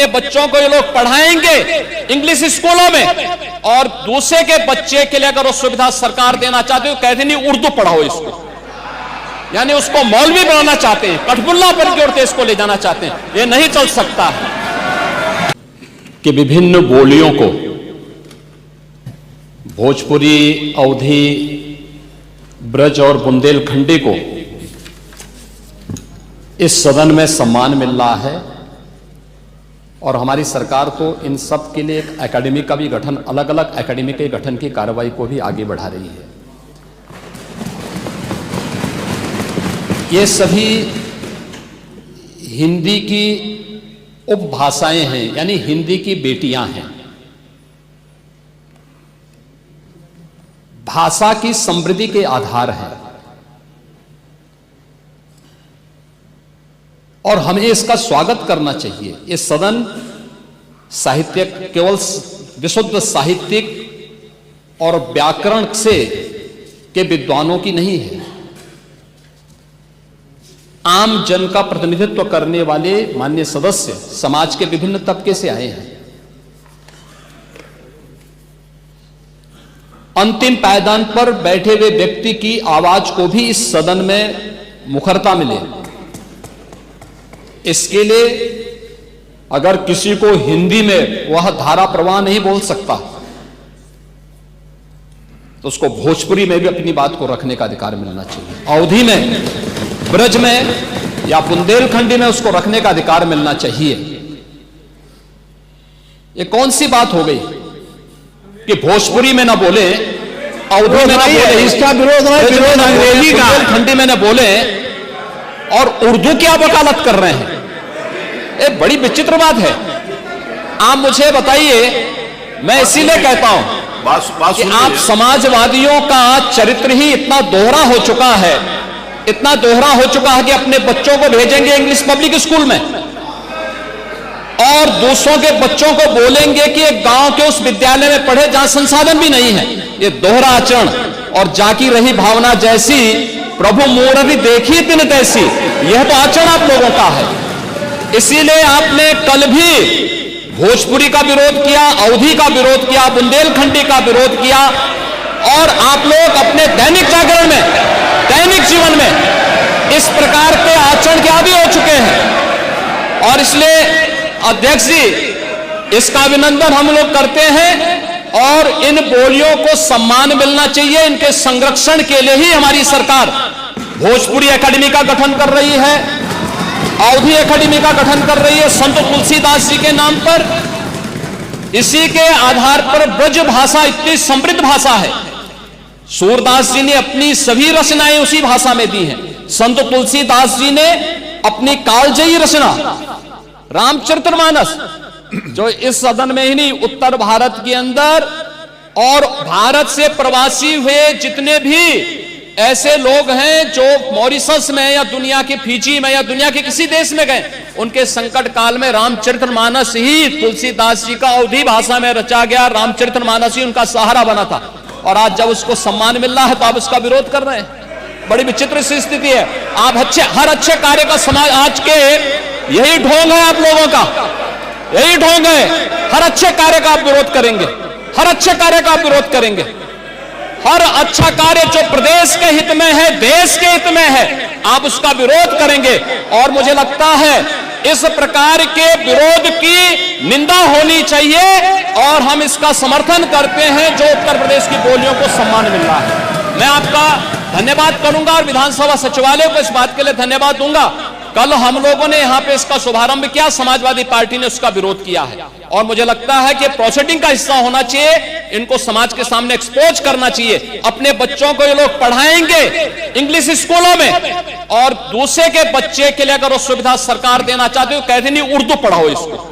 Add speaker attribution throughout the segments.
Speaker 1: अपने बच्चों को ये लोग पढ़ाएंगे इंग्लिश स्कूलों में, और दूसरे के बच्चे के लिए अगर वो सुविधा सरकार देना चाहते हो, कहते नहीं उर्दू पढ़ाओ इसको, यानी उसको मौलवी बनाना चाहते हैं, कठपुल्ला पर की ओर देश को ले जाना चाहते हैं। ये नहीं चल सकता है कि विभिन्न बोलियों को, भोजपुरी, अवधी, ब्रज और बुंदेलखंडी को इस सदन में सम्मान मिल रहा है, और हमारी सरकार तो इन सब के लिए एक एकेडमी का भी गठन, अलग अलग एकेडमी के गठन की कार्रवाई को भी आगे बढ़ा रही है। ये सभी हिंदी की उपभाषाएं हैं, यानी हिंदी की बेटियां हैं। भाषा की समृद्धि के आधार है, और हमें इसका स्वागत करना चाहिए। ये सदन साहित्य केवल विशुद्ध साहित्यिक और व्याकरण से के विद्वानों की नहीं है, आम जन का प्रतिनिधित्व करने वाले माननीय सदस्य समाज के विभिन्न तबके से आए हैं। अंतिम पायदान पर बैठे हुए व्यक्ति की आवाज को भी इस सदन में मुखरता मिले, इसके लिए अगर किसी को हिंदी में वह धारा प्रवाह नहीं बोल सकता, तो उसको भोजपुरी में भी अपनी बात को रखने का अधिकार मिलना चाहिए, अवधी में, ब्रज में या बुंदेलखंडी में उसको रखने का अधिकार मिलना चाहिए। ये कौन सी बात हो गई कि भोजपुरी में ना बोले, अवधी में ना बोले, इसका विरोध अंग्रेजी का, बुंदेलखंडी में ना बोले, और उर्दू की आप वकालत कर रहे हैं। ये बड़ी विचित्र बात है। आप मुझे बताइए, मैं इसीलिए कहता हूं कि आप समाजवादियों का चरित्र ही इतना दोहरा हो चुका है, इतना दोहरा हो चुका है कि अपने बच्चों को भेजेंगे इंग्लिश पब्लिक स्कूल में, और दूसरों के बच्चों को बोलेंगे कि एक गांव के उस विद्यालय में पढ़े जहां संसाधन भी नहीं है। ये दोहरा आचरण, और जाकी रही भावना जैसी प्रभु मूर्ति देखी तिन तैसी, यह तो आचरण आप लोगों का है। इसीलिए आपने कल भी भोजपुरी का विरोध किया, अवधी का विरोध किया, बुंदेलखंडी का विरोध किया, और आप लोग अपने दैनिक जागरण में, दैनिक जीवन में इस प्रकार के आचरण के आदी हो चुके हैं। और इसलिए अध्यक्ष जी, इसका अभिनंदन हम लोग करते हैं, और इन बोलियों को सम्मान मिलना चाहिए। इनके संरक्षण के लिए ही हमारी सरकार भोजपुरी एकेडमी का गठन कर रही है, अवधी एकेडमी का गठन कर रही है संत तुलसीदास जी के नाम पर। इसी के आधार पर ब्रज भाषा इतनी समृद्ध भाषा है। सूरदास जी ने अपनी सभी रचनाएं उसी भाषा में दी हैं। संत तुलसीदास जी ने अपनी कालजयी रचना रामचरितमानस, जो इस सदन में ही नहीं, उत्तर भारत के अंदर और भारत से प्रवासी हुए जितने भी ऐसे लोग हैं जो मॉरिशस में या दुनिया के फिजी में या दुनिया के किसी देश में गए, उनके संकट काल में रामचरितमानस ही तुलसीदास जी का अवधी भाषा में रचा गया, रामचरितमानस ही उनका सहारा बना था। और आज जब उसको सम्मान मिल रहा है तो आप उसका विरोध कर रहे हैं। बड़ी विचित्र सी स्थिति है। आप हर अच्छे कार्य का समाज, आज के यही ढोंग है आप लोगों का, यही ढोंग है। हर अच्छे कार्य का आप विरोध करेंगे, हर अच्छे कार्य का आप विरोध करेंगे। हर अच्छा कार्य जो प्रदेश के हित में है, देश के हित में है, आप उसका विरोध करेंगे। और मुझे लगता है इस प्रकार के विरोध की निंदा होनी चाहिए, और हम इसका समर्थन करते हैं जो उत्तर प्रदेश की बोलियों को सम्मान मिल रहा है। मैं आपका धन्यवाद करूंगा और विधानसभा सचिवालय को इस बात के लिए धन्यवाद दूंगा। कल हम लोगों ने यहां पे इसका शुभारंभ किया, समाजवादी पार्टी ने उसका विरोध किया है, और मुझे लगता है कि प्रोसीडिंग का हिस्सा होना चाहिए। इनको समाज के सामने एक्सपोज करना चाहिए। अपने बच्चों को ये लोग पढ़ाएंगे इंग्लिश स्कूलों में, और दूसरे के बच्चे के लिए अगर वो सुविधा सरकार देना चाहते हो, कहते नहीं उर्दू पढ़ाओ इसको,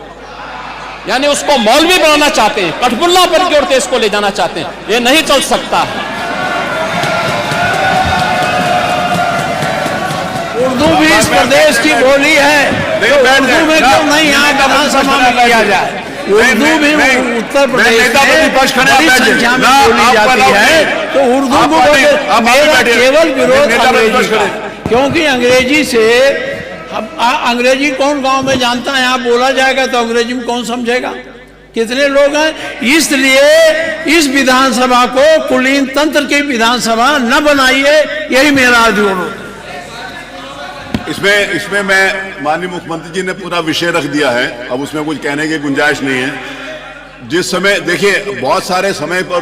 Speaker 1: यानी उसको मौलवी बनाना चाहते हैं, कठपुल्ला पर की ओर देश को ले जाना चाहते हैं। ये नहीं चल सकता है।
Speaker 2: उर्दू भी इस प्रदेश की बोली है, तो उर्दू में क्यों नहीं यहाँ विधानसभा में किया जाए? उर्दू भी उत्तर प्रदेश में बड़ी संख्या में बोली जाती है, तो उर्दू को मेरा केवल विरोध अंग्रेजी का, क्योंकि अंग्रेजी से अंग्रेजी कौन गांव में जानता है? यहाँ बोला जाएगा तो अंग्रेजी में कौन समझेगा? कितने लोग हैं? इसलिए इस विधानसभा को कुलीन तंत्र की विधानसभा न बनाइए, यही मेरा अनुरोध।
Speaker 3: इसमें मैं माननीय मुख्यमंत्री जी ने पूरा विषय रख दिया है, अब उसमें कुछ कहने की गुंजाइश नहीं है। जिस समय देखिए बहुत सारे समय पर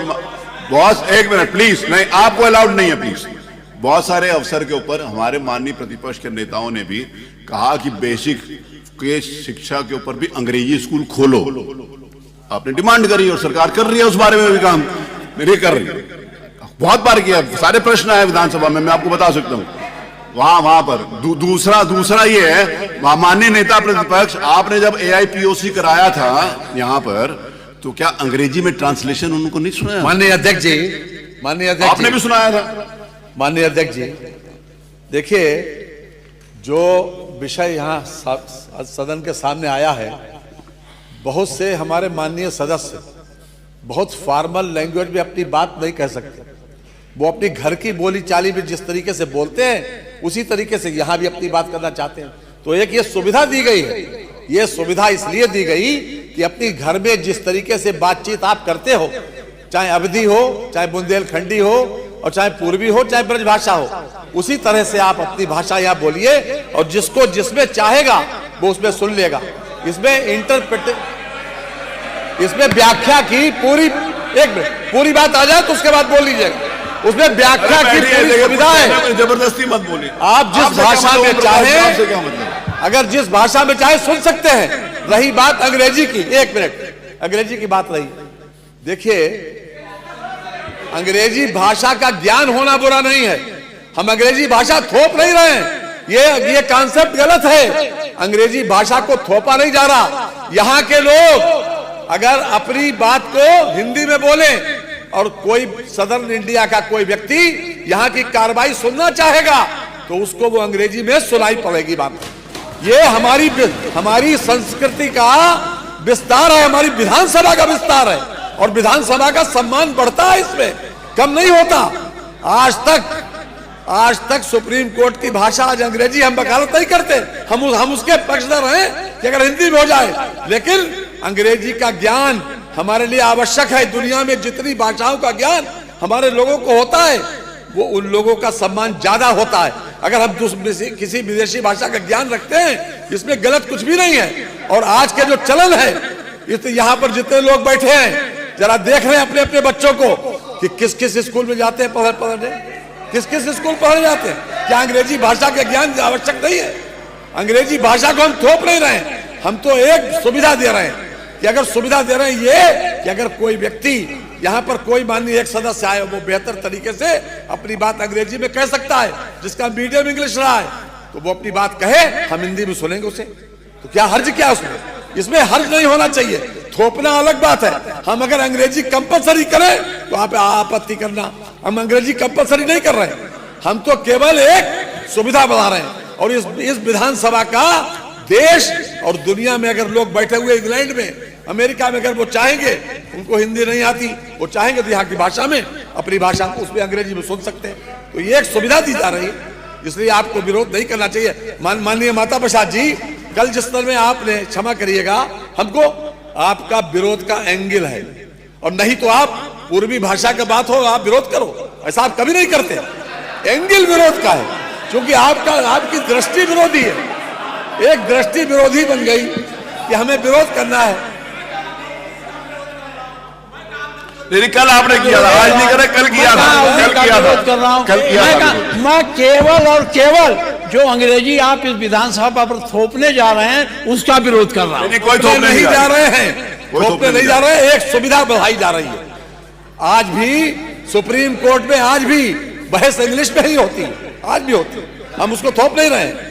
Speaker 3: बहुत, एक मिनट प्लीज, नहीं आपको अलाउड नहीं है प्लीज। बहुत सारे अवसर के ऊपर हमारे माननीय प्रतिपक्ष के नेताओं ने भी कहा कि बेसिक के शिक्षा के ऊपर भी अंग्रेजी स्कूल खोलो। आपने डिमांड करी और सरकार कर रही है उस बारे में भी काम, नहीं कर रही है। बहुत बार किया, सारे प्रश्न आए विधानसभा में, मैं आपको बता सकता हूं वहां पर। दूसरा ये है, माननीय नेता प्रतिपक्ष, आपने जब AIPOC कराया था यहां पर, तो क्या अंग्रेजी में ट्रांसलेशन उनको नहीं सुनाया?
Speaker 4: माननीय अध्यक्ष जी, माननीय अध्यक्ष,
Speaker 3: आपने भी सुनाया था।
Speaker 4: माननीय अध्यक्ष जी, देखिए जो विषय यहाँ सदन के सामने आया है, बहुत से हमारे माननीय सदस्य बहुत फॉर्मल लैंग्वेज में अपनी बात नहीं कह सकते। वो अपनी घर की बोली चाली में जिस तरीके से बोलते हैं उसी तरीके से यहाँ भी अपनी बात करना चाहते हैं। तो एक ये सुविधा दी गई है, ये सुविधा इसलिए दी गई कि अपनी घर में जिस तरीके से बातचीत आप करते हो, चाहे अवधी हो, चाहे बुंदेलखंडी हो, और चाहे पूर्वी हो, चाहे ब्रजभाषा हो, उसी तरह से आप अपनी भाषा यहाँ बोलिए और जिसको जिसमें चाहेगा वो उसमें सुन लेगा। इसमें व्याख्या की पूरी, एक मिनट पूरी बात आ जाए तो उसके बाद बोल लीजिएगा। उसमें व्याख्या की पूरी सुविधा है,
Speaker 3: जबरदस्ती मत बोलिए।
Speaker 4: आप जिस भाषा में चाहे, अगर जिस भाषा में चाहे सुन सकते हैं। रही बात अंग्रेजी की, एक मिनट, अंग्रेजी की बात रही, देखिए अंग्रेजी भाषा का ज्ञान होना बुरा नहीं है, हम अंग्रेजी भाषा थोप नहीं रहे हैं, ये कॉन्सेप्ट गलत है। अंग्रेजी भाषा को थोपा नहीं जा रहा। यहाँ के लोग अगर अपनी बात को हिंदी में बोले और कोई सदर्न इंडिया का कोई व्यक्ति यहाँ की कार्रवाई सुनना चाहेगा तो उसको वो अंग्रेजी में सुनाई पड़ेगी बात। ये हमारी संस्कृति का विस्तार है, हमारी विधानसभा का विस्तार है, और विधानसभा का सम्मान बढ़ता है, इसमें कम नहीं होता। आज तक सुप्रीम कोर्ट की भाषा आज अंग्रेजी, हम वकालत नहीं करते, हम उसके पक्षधर हैं कि अगर हिंदी में हो जाए, लेकिन अंग्रेजी का ज्ञान हमारे लिए आवश्यक है। दुनिया में जितनी भाषाओं का ज्ञान हमारे लोगों को होता है, वो उन लोगों का सम्मान ज्यादा होता है। अगर हम किसी विदेशी भाषा का ज्ञान रखते हैं, इसमें गलत कुछ भी नहीं है। और आज के जो चलन है, यहाँ पर जितने लोग बैठे हैं, जरा देख रहे हैं अपने अपने बच्चों को कि किस किस स्कूल में जाते हैं पढ़ने, किस किस स्कूल पढ़ने जाते हैं। क्या अंग्रेजी भाषा के ज्ञान आवश्यक नहीं है? अंग्रेजी भाषा को हम थोप नहीं रहे हैं, हम तो एक सुविधा दे रहे हैं कि अगर सुविधा दे रहे हैं ये कि अगर कोई व्यक्ति यहाँ पर कोई माननीय एक सदस्य आए, वो बेहतर तरीके से अपनी बात अंग्रेजी में कह सकता है, जिसका मीडियम इंग्लिश रहा है, तो वो अपनी बात कहे, हम हिंदी में सुनेंगे उसे। तो क्या हर्ज क्या उसमें? इसमें हर्ज नहीं होना चाहिए। थोपना अलग बात है। हम अगर अंग्रेजी कंपलसरी करें तो आप आपत्ति करना, हम अंग्रेजी कंपलसरी नहीं कर रहे, हम तो केवल एक सुविधा बढ़ा रहे हैं। और इस विधानसभा का देश और दुनिया में अगर लोग बैठे हुए इंग्लैंड में, अमेरिका में, अगर वो चाहेंगे, उनको हिंदी नहीं आती, वो चाहेंगे तो यहाँ की भाषा में, अपनी भाषा उसमें अंग्रेजी में सुन सकते हैं। तो ये एक सुविधा दी जा रही है, इसलिए आपको विरोध नहीं करना चाहिए। माननीय माता प्रसाद जी, कल जिस तरह में आपने, क्षमा करिएगा, हमको आपका विरोध का एंगल है, और नहीं तो आप पूर्वी भाषा का बात हो आप विरोध करो, ऐसा आप कभी नहीं करते। एंगल विरोध का है, क्योंकि आपकी दृष्टि विरोधी है, एक दृष्टि विरोधी बन गई कि हमें विरोध करना है।
Speaker 3: नहीं, कल आपने किया था, आज नहीं करा, कल किया था,
Speaker 2: कल किया था। मैं केवल और केवल जो अंग्रेजी आप इस विधानसभा पर थोपने जा रहे हैं उसका विरोध कर रहा हूं।
Speaker 3: कोई थोपने
Speaker 2: नहीं जा रहे हैं, थोपने नहीं जा रहे हैं, एक सुविधा बढ़ाई जा रही है। आज भी सुप्रीम कोर्ट में आज भी बहस इंग्लिश में ही होती है, आज भी होती है, हम उसको थोप नहीं रहे हैं।